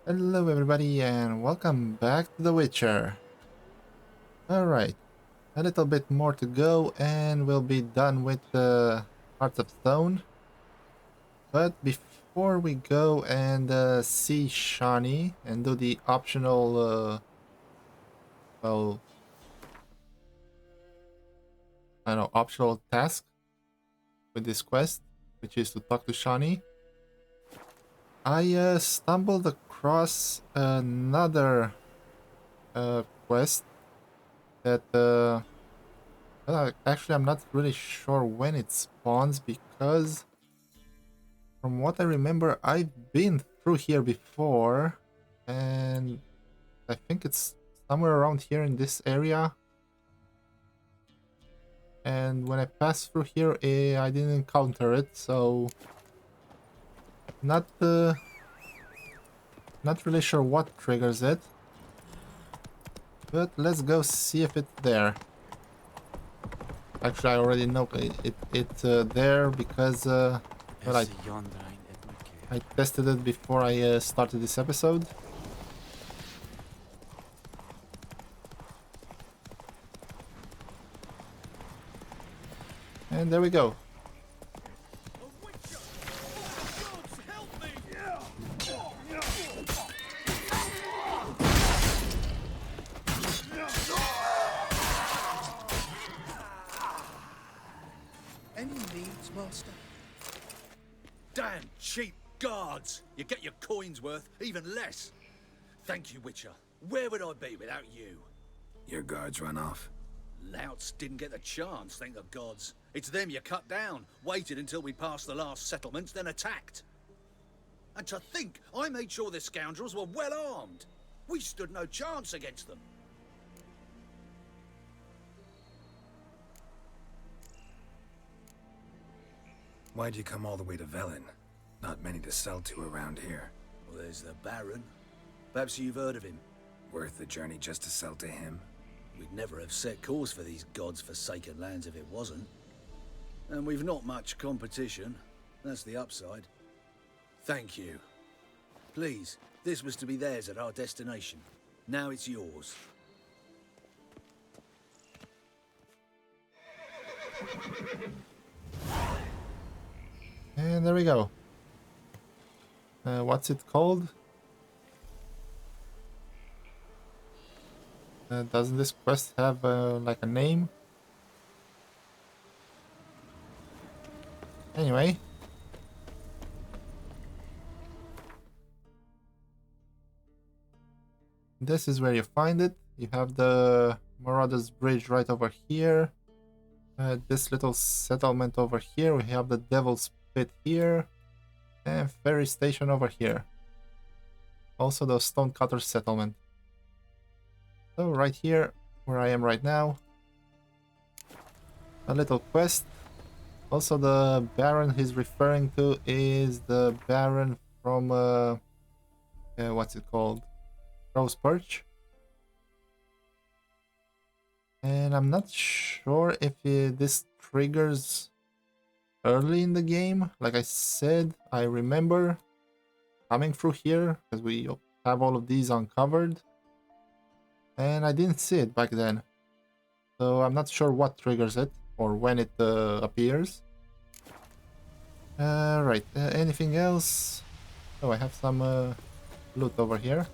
Hello everybody and welcome back to The Witcher. Alright, a little bit more to go and we'll be done with the Hearts of Stone. But before we go and see Shani and do the optional, well, I don't know, optional task with this quest, which is to talk to Shani, I stumbled across another quest that well, actually, I'm not really sure when it spawns because from what I remember, I've been through here before and I think it's somewhere around here in this area. And when I passed through here, I didn't encounter it, so not not really sure what triggers it. But let's go see if it's there. Actually, I already know it's there because well, I tested it before I started this episode. And there we go. Any needs, Master? Damn cheap guards! You get your coin's worth, even less. Thank you, Witcher. Where would I be without you? Your guards run off. Louts didn't get the chance, thank the gods. It's them you cut down, waited until we passed the last settlements, then attacked. And to think, I made sure the scoundrels were well armed. We stood no chance against them. Why'd you come all the way to Velen? Not many to sell to around here. Well, there's the Baron. Perhaps you've heard of him. Worth the journey just to sell to him? We'd never have set course for these gods-forsaken lands if it wasn't. And we've not much competition. That's the upside. Thank you. Please, this was to be theirs at our destination. Now it's yours. And there we go. What's it called? Doesn't this quest have like a name? Anyway. This is where you find it. You have the Marauders Bridge right over here. This little settlement over here. We have the Devil's Pit here. And ferry station over here. Also the Stonecutter settlement. So right here, where I am right now. A little quest. Also the Baron he's referring to is the Baron from what's it called? Crow's Perch. And I'm not sure if this triggers early in the game. Like I said, I remember coming through here because we have all of these uncovered. And I didn't see it back then. So I'm not sure what triggers it or when it appears. Right, anything else? Oh, I have some loot over here.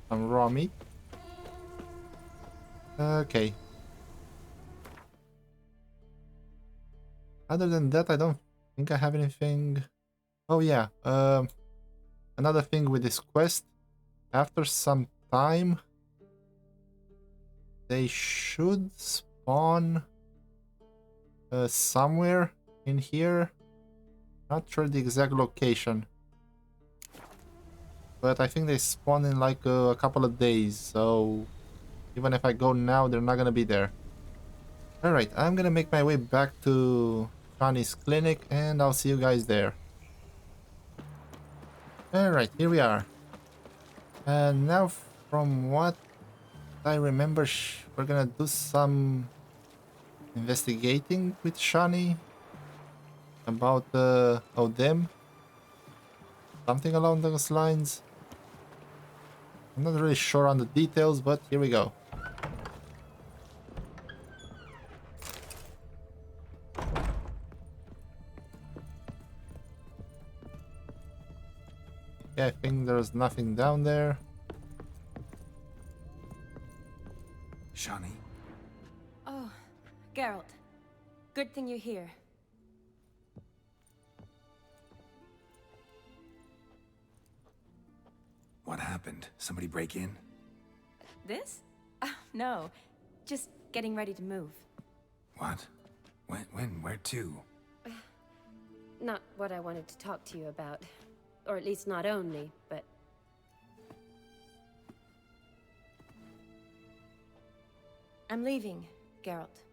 Some raw meat. Okay. Other than that, I don't think I have anything. Oh yeah, another thing with this quest, after some time, they should spawn somewhere in here. Not sure the exact location. But I think they spawn in like a couple of days, so even if I go now, they're not gonna be there. Alright, I'm gonna make my way back to Shani's clinic and I'll see you guys there. Alright, here we are. And now from what I remember, we're gonna do some investigating with Shani about them. something along those lines. I'm not really sure on the details, but here we go. Yeah, I think there's nothing down there. Shani, Oh, Geralt. Good thing you're here. what happened? Somebody break in? This? No. Just getting ready to move. What? When? Where to? Not what I wanted to talk to you about. Or at least not only, but... I'm leaving, Geralt.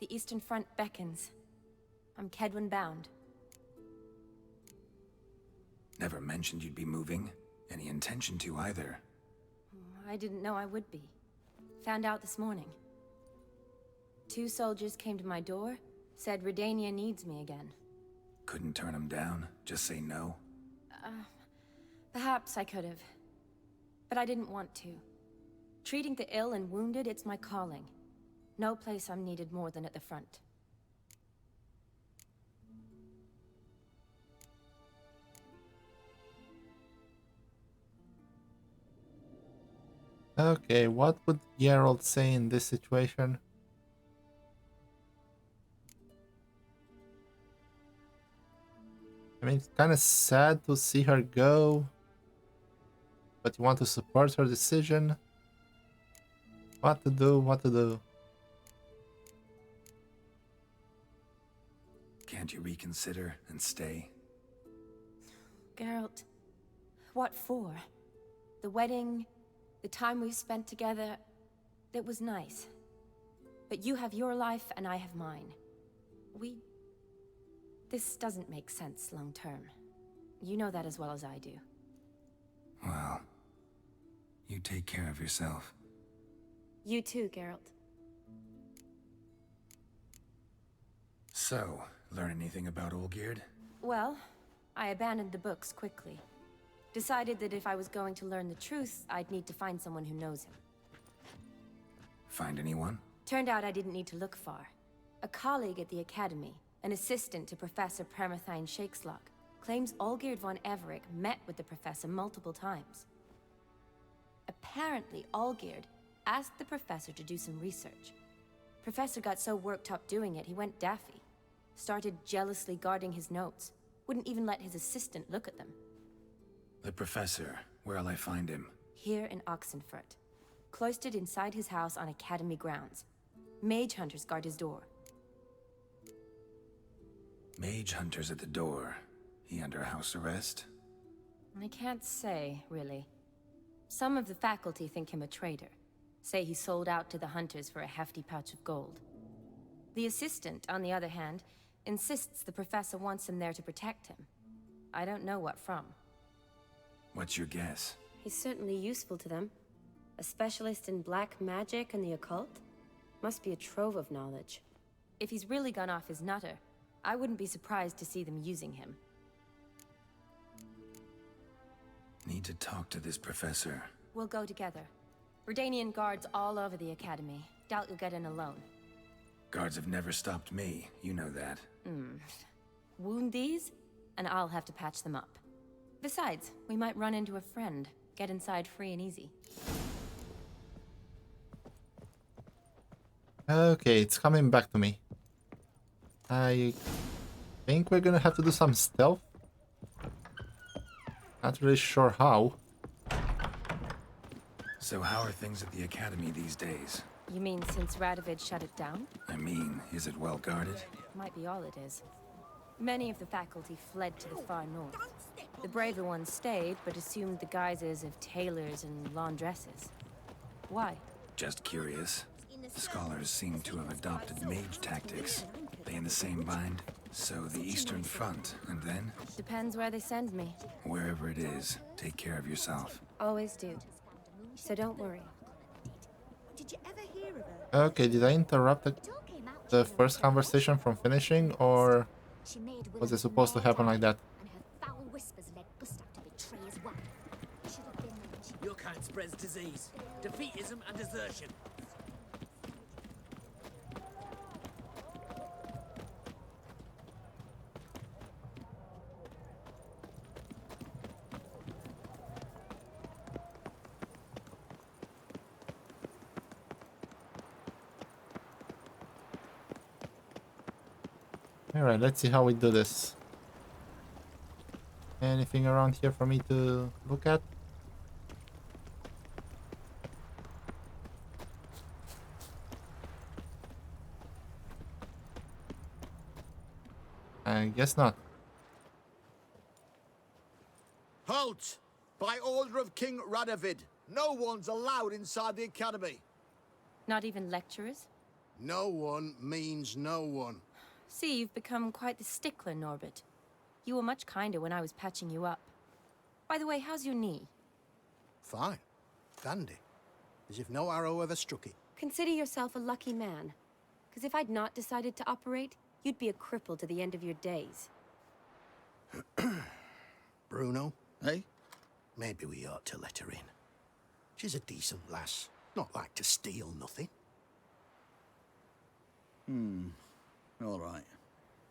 The Eastern Front beckons. I'm Kedwin bound. Never mentioned you'd be moving. Any intention to either. I didn't know I would be. Found out this morning. 2 soldiers came to my door, said Redania needs me again. Couldn't turn him down? Just say no? Perhaps I could have. But I didn't want to. Treating the ill and wounded, it's my calling. No place I'm needed more than at the front. Okay, what would Geralt say in this situation? I mean, it's kind of sad to see her go, but you want to support her decision. What to do, what to do. Can't you reconsider and stay? Geralt, what for? The wedding, the time we've spent together, it was nice. But you have your life and I have mine. This doesn't make sense long term. You know that as well as I do. Well, you take care of yourself. You too, Geralt. So, learn anything about Olgierd? Well, I abandoned the books quickly. Decided that if I was going to learn the truth, I'd need to find someone who knows him. Find anyone? Turned out I didn't need to look far. A colleague at the Academy, an assistant to Professor Permathine Shakeslock, claims Olgierd von Everec met with the professor multiple times. Apparently, Olgierd asked the professor to do some research. Professor got so worked up doing it, he went daffy. Started jealously guarding his notes. Wouldn't even let his assistant look at them. The professor. Where'll I find him? Here in Oxenfurt. Cloistered inside his house on Academy grounds. Mage hunters guard his door. Mage hunters at the door. He under house arrest? I can't say, really. Some of the faculty think him a traitor. Say he sold out to the hunters for a hefty pouch of gold. The assistant, on the other hand, insists the professor wants him there to protect him. I don't know what from. What's your guess? He's certainly useful to them. A specialist in black magic and the occult? Must be a trove of knowledge. If he's really gone off his nutter, I wouldn't be surprised to see them using him. Need to talk to this professor. We'll go together. Redanian guards all over the Academy. Doubt you'll get in alone. Guards have never stopped me, you know that. Wound these, and I'll have to patch them up. Besides, we might run into a friend. Get inside free and easy. Okay, it's coming back to me. I think we're gonna have to do some stealth. Not really sure how. So how are things at the Academy these days? You mean since Radovid shut it down? I mean, is it well guarded? Might be all it is. Many of the faculty fled to the far north. The braver ones stayed, but assumed the guises of tailors and laundresses. Why? Just curious. The scholars seem to have adopted mage tactics. They in the same bind? So the Eastern Front, and then? Depends where they send me. Wherever it is, take care of yourself. Always do. So don't worry. Did you ever hear of her? Okay, did I interrupt the first conversation from finishing, or She made was it supposed to happen like that? and her foul whispers led Gustav how it spreads disease. Defeatism and desertion. Alright, let's see how we do this. Anything around here for me to look at? I guess not. Halt! By order of King Radovid, no one's allowed inside the academy. Not even lecturers? No one means no one. See, you've become quite the stickler, Norbert. You were much kinder when I was patching you up. By the way, how's your knee? Fine. Dandy. As if no arrow ever struck it. Consider yourself a lucky man. Because if I'd not decided to operate, you'd be a cripple to the end of your days. Bruno, Hey? maybe we ought to let her in. She's a decent lass. Not like to steal nothing. All right.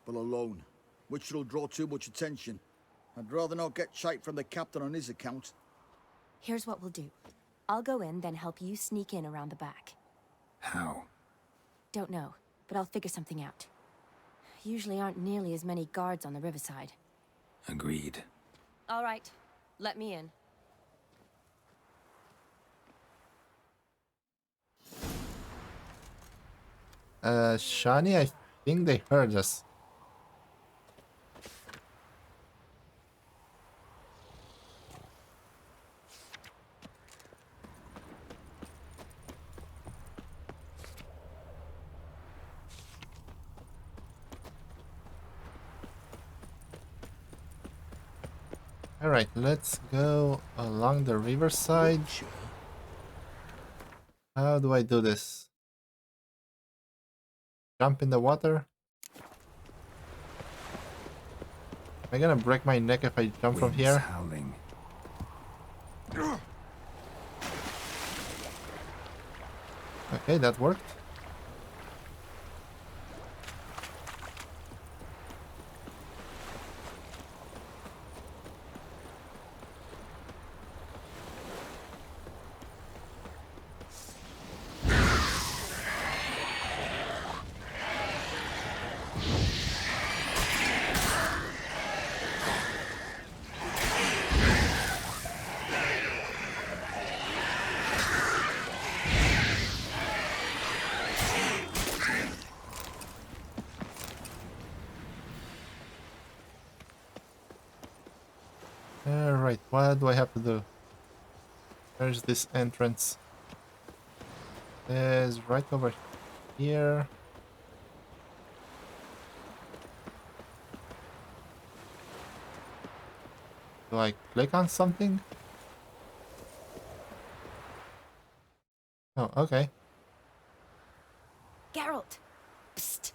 But alone, which will draw too much attention. I'd rather not get shite from the captain on his account. Here's what we'll do. I'll go in, then help you sneak in around the back. How? Don't know, but I'll figure something out. Usually aren't nearly as many guards on the riverside. Agreed. All right, let me in. Shani, I think they heard us. Alright, let's go along the riverside. How do I do this? Jump in the water? Am I gonna break my neck if I jump from Winds here? howling. Okay, that worked. Alright, what do I have to do? There's this entrance. There's right over here. Do I click on something? Oh, okay. Geralt! Psst!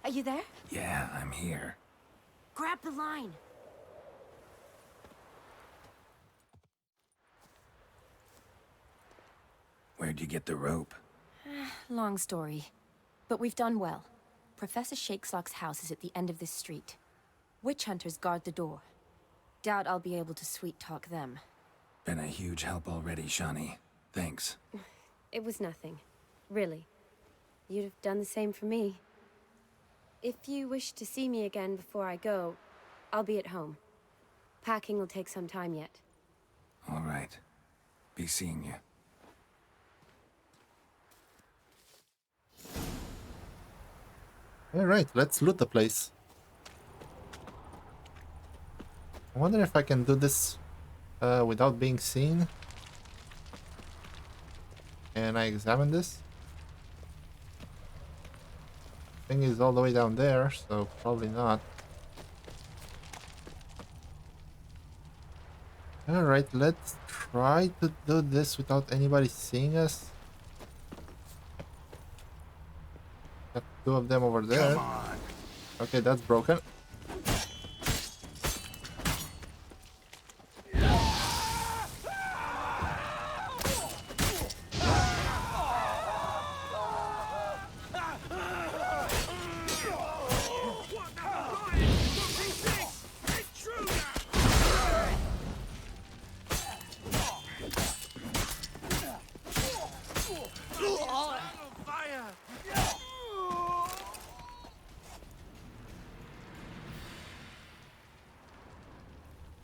Are you there? Yeah, I'm here. Grab the line! Where'd you get the rope? Long story. But we've done well. Professor Shakeslock's house is at the end of this street. Witch hunters guard the door. Doubt I'll be able to sweet-talk them. Been a huge help already, Shani. Thanks. It was nothing. Really. You'd have done the same for me. If you wish to see me again before I go, I'll be at home. Packing will take some time yet. All right. Be seeing you. Alright, let's loot the place. I wonder if I can do this without being seen. Can I examine this? Thing is all the way down there, so probably not. Alright, let's try to do this without anybody seeing us. Got two of them over there. Come on. Okay, that's broken.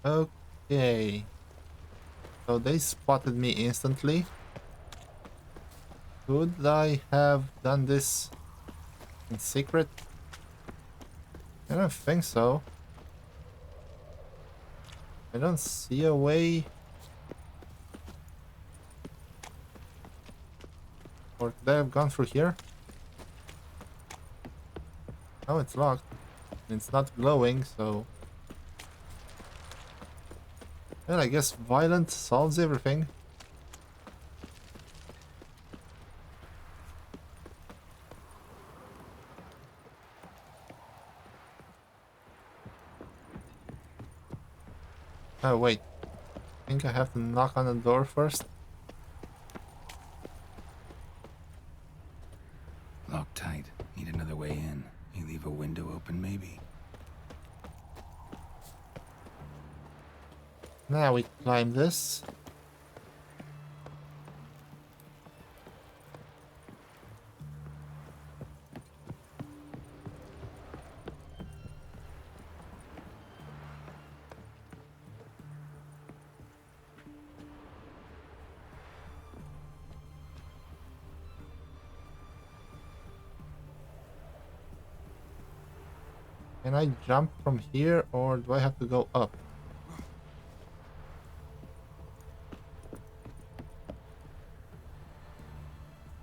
Okay. So they spotted me instantly. Could I have done this in secret? I don't think so. I don't see a way. Or could I have gone through here? Oh, it's locked. And it's not glowing, so... Well, I guess violence solves everything. Oh, wait. I think I have to knock on the door first. Locked tight. Need another way in. You leave a window open, maybe? Now we climb this. Can I jump from here or do I have to go up?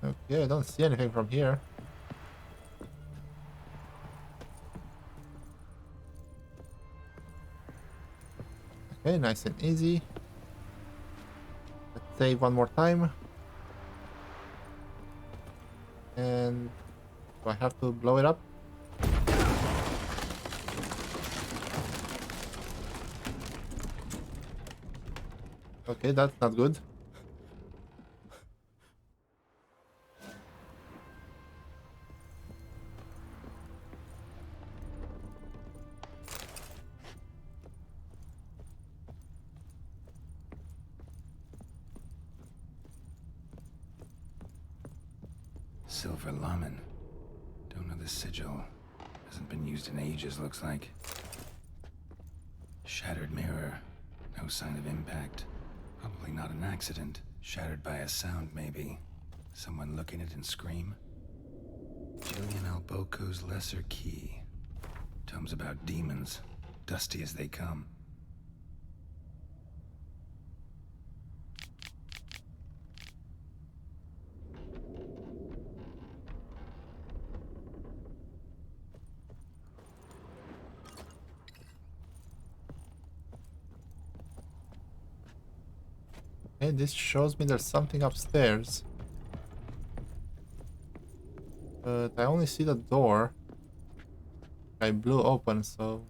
Okay, I don't see anything from here. Okay, nice and easy. Let's save one more time. And do I have to blow it up? Okay, that's not good. Silver Laman. Don't know the sigil. Hasn't been used in ages, looks like. Shattered mirror. No sign of impact. Probably not an accident. Shattered by a sound, maybe. Someone look in it and scream. Julian Alboco's Lesser Key. Tomes about demons. Dusty as they come. Okay, this shows me there's something upstairs. But I only see the door. I blew open, so...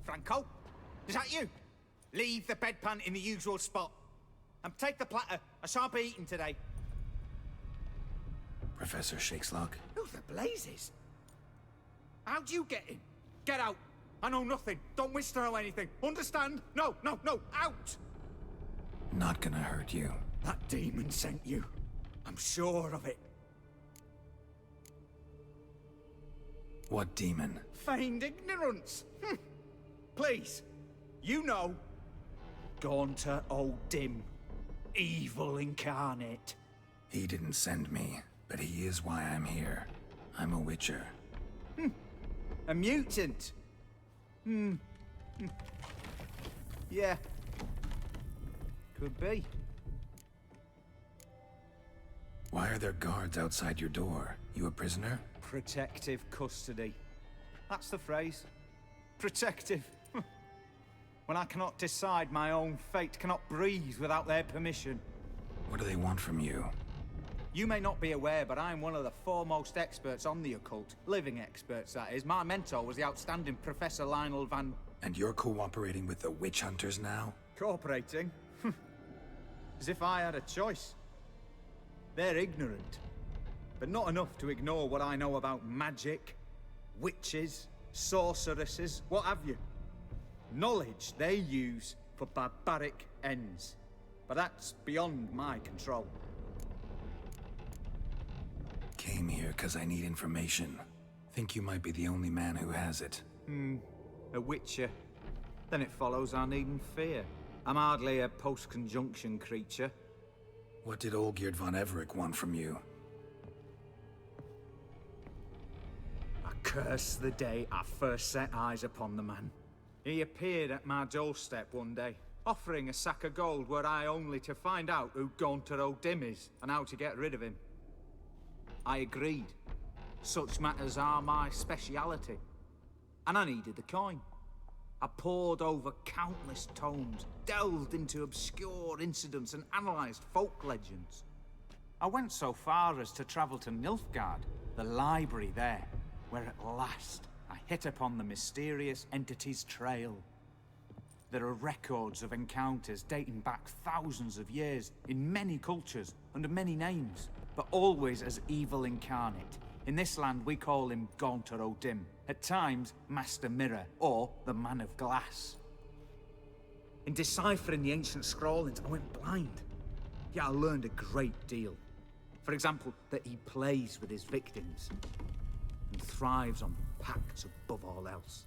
Franco? Is that you? Leave the bedpan in the usual spot. And take the platter. I shan't be eating today. Professor Shakeslock. Who the blazes? How'd you get in? Get out. I know nothing. Don't wish to know anything. Understand? No, no, no. Out! Not gonna hurt you. That demon sent you. I'm sure of it. What demon? Feigned ignorance. Please. You know. Gaunter Old Dim. Evil incarnate. He didn't send me, but he is why I'm here. I'm a witcher. A mutant. Yeah. Could be. Why are there guards outside your door? You a prisoner? Protective custody. That's the phrase. Protective. When I cannot decide my own fate, cannot breathe without their permission. What do they want from you? You may not be aware, but I'm one of the foremost experts on the occult. Living experts, that is. My mentor was the outstanding Professor Lionel Van... And you're cooperating with the witch hunters now? Cooperating? As if I had a choice. They're ignorant, but not enough to ignore what I know about magic, witches, sorceresses, what have you. Knowledge they use for barbaric ends. But that's beyond my control. Came here because I need information. Think you might be the only man who has it. A witcher. Then it follows I needn't fear. I'm hardly a post-conjunction creature. What did Olgierd von Everec want from you? I curse the day I first set eyes upon the man. He appeared at my doorstep one day, offering a sack of gold were I only to find out who Gaunter O'Dim is and how to get rid of him. I agreed. Such matters are my speciality. And I needed the coin. I pored over countless tomes, delved into obscure incidents and analysed folk legends. I went so far as to travel to Nilfgaard, the library there, where at last I hit upon the mysterious entity's trail. There are records of encounters dating back thousands of years, in many cultures, under many names, but always as evil incarnate. In this land we call him Gaunter O'Dim, at times Master Mirror, or the Man of Glass. In deciphering the ancient scrawlings, I went blind. Yet I learned a great deal. For example, that he plays with his victims, and thrives on pacts above all else.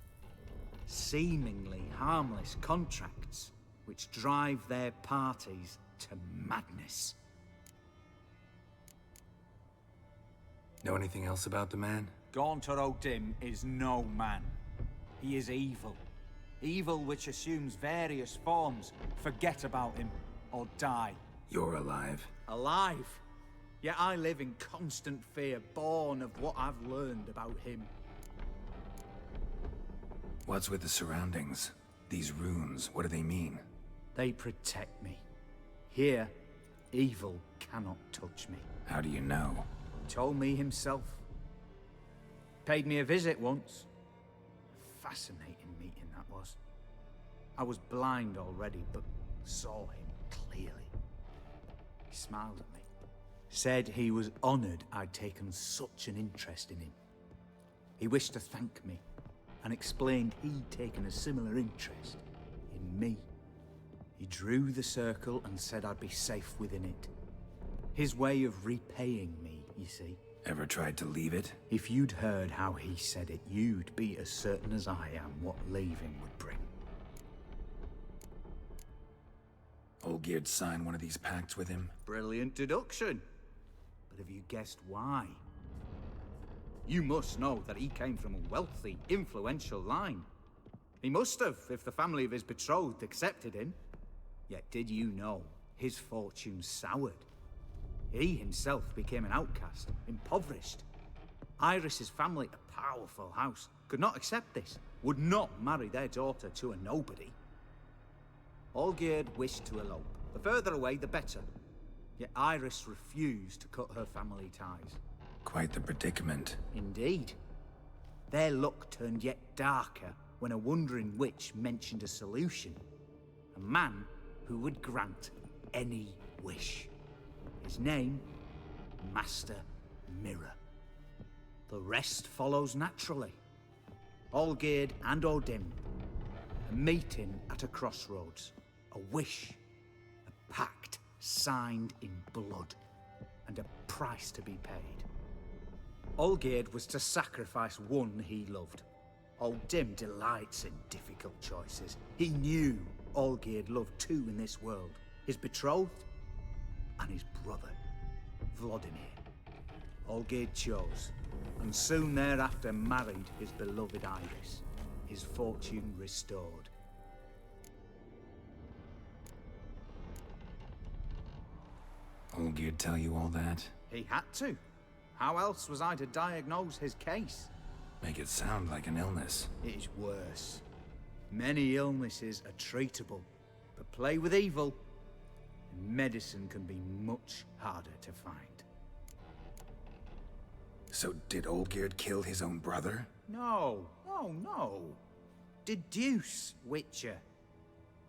Seemingly harmless contracts, which drive their parties to madness. Know anything else about the man? Gaunter O'Dim is no man. He is evil. Evil which assumes various forms. Forget about him, or die. You're alive. Alive? Yet I live in constant fear, born of what I've learned about him. What's with the surroundings? These runes, what do they mean? They protect me. Here, evil cannot touch me. How do you know? Told me himself. Paid me a visit once. A fascinating meeting that was. I was blind already, but saw him clearly. He smiled at me. Said he was honored I'd taken such an interest in him. He wished to thank me, and explained he'd taken a similar interest in me. He drew the circle and said I'd be safe within it. His way of repaying me, you see. Ever tried to leave it? If you'd heard how he said it, you'd be as certain as I am what leaving would bring. Olgierd signed one of these pacts with him? Brilliant deduction. But have you guessed why? You must know that he came from a wealthy, influential line. He must have, if the family of his betrothed accepted him. Yet did you know his fortune soured? He himself became an outcast, impoverished. Iris's family, a powerful house, could not accept this, would not marry their daughter to a nobody. Olgierd wished to elope. The further away, the better. Yet Iris refused to cut her family ties. Quite the predicament. Indeed. Their luck turned yet darker when a wandering witch mentioned a solution. A man who would grant any wish. His name, Master Mirror. The rest follows naturally. Olgierd and O'Dim. A meeting at a crossroads. A wish. A pact signed in blood. And a price to be paid. Olgierd was to sacrifice one he loved. O'Dim delights in difficult choices. He knew Olgierd loved two in this world. His betrothed and his brother, Vladimir. Olgierd chose, and soon thereafter married his beloved Iris, his fortune restored. Olgierd tell you all that? He had to. How else was I to diagnose his case? Make it sound like an illness. It is worse. Many illnesses are treatable, but play with evil, and medicine can be much harder to find. So did Olgierd kill his own brother? No. Deduce, Witcher.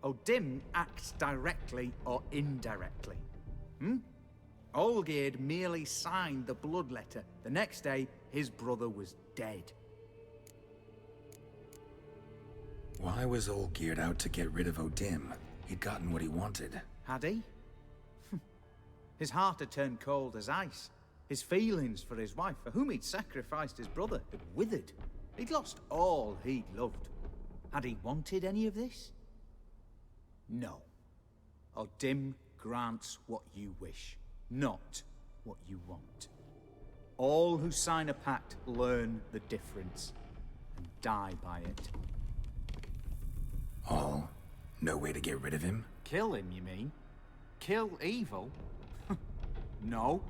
O'Dim acts directly or indirectly. Olgierd merely signed the blood letter. The next day, his brother was dead. Why was Olgierd out to get rid of O'Dim? He'd gotten what he wanted. Had he? His heart had turned cold as ice. His feelings for his wife, for whom he'd sacrificed his brother, had withered. He'd lost all he'd loved. Had he wanted any of this? No. O'Dim grants what you wish, not what you want. All who sign a pact learn the difference and die by it. All? No way to get rid of him? Kill him, you mean? Kill evil? No.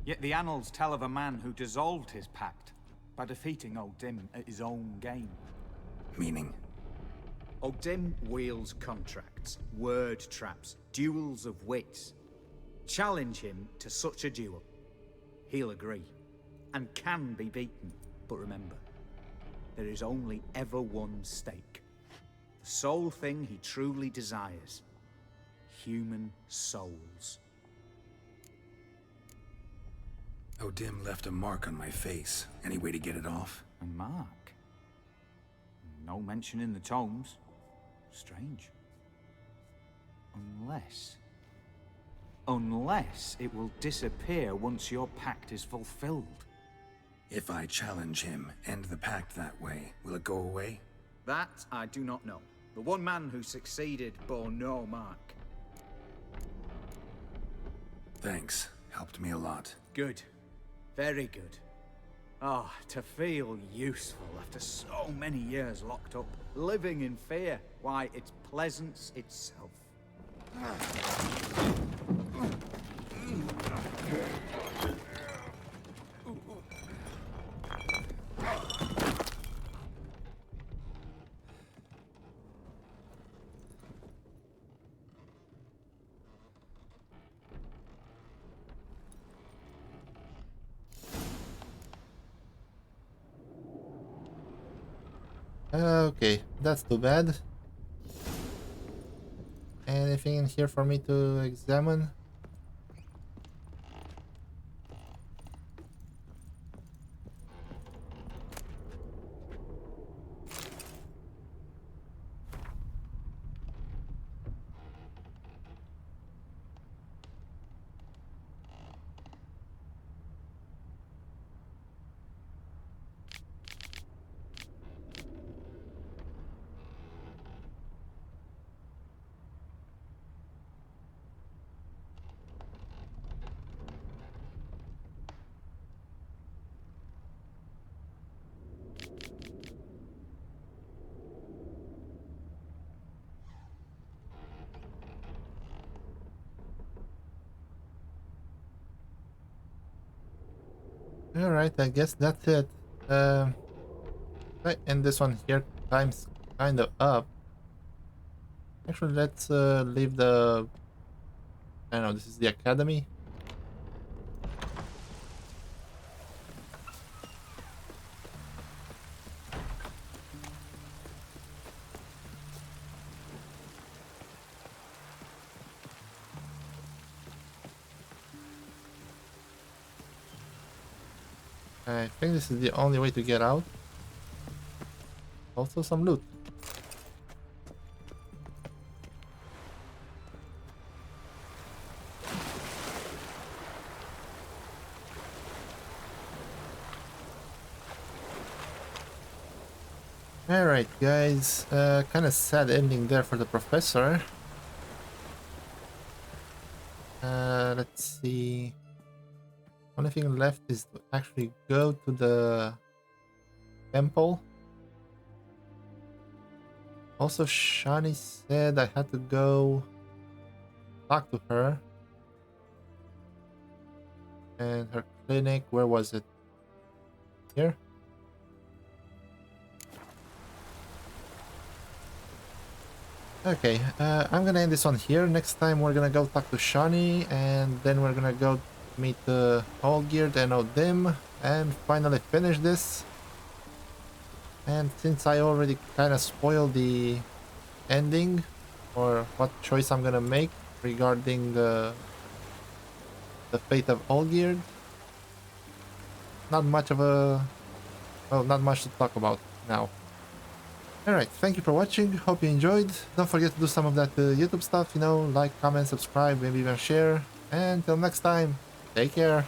Yet the annals tell of a man who dissolved his pact by defeating O'Dim at his own game. Meaning? O'Dim wields contracts, word traps, duels of wits. Challenge him to such a duel. He'll agree, and can be beaten. But remember, there is only ever one stake. The sole thing he truly desires. Human souls. O'Dim left a mark on my face. Any way to get it off? A mark? No mention in the tomes. Strange. Unless it will disappear once your pact is fulfilled. If I challenge him, end the pact that way, will it go away? That I do not know. The one man who succeeded bore no mark. Thanks. Helped me a lot. Good. Very good. Ah, to feel useful after so many years locked up, living in fear. Why, it's pleasance itself. Okay, that's too bad. Anything in here for me to examine? Alright, I guess that's it. Right, and this one here, time's kind of up. Actually, let's leave the... I don't know, this is the academy. I think this is the only way to get out. Also some loot. Alright guys, kind of sad ending there for the professor. Let's see. Only thing left is to actually go to the temple. Also, Shani said I had to go talk to her. And her clinic, where was it? Here? Okay, I'm gonna end this one here. Next time we're gonna go talk to Shani, and then we're gonna go meet Olgierd and O'Dim and finally finish this. And since I already kind of spoiled the ending, or what choice I'm gonna make regarding the fate of Olgierd, not much of a... well, not much to talk about now. Alright, thank you for watching, hope you enjoyed. Don't forget to do some of that YouTube stuff, you know, like, comment, subscribe, maybe even share. And until next time, take care.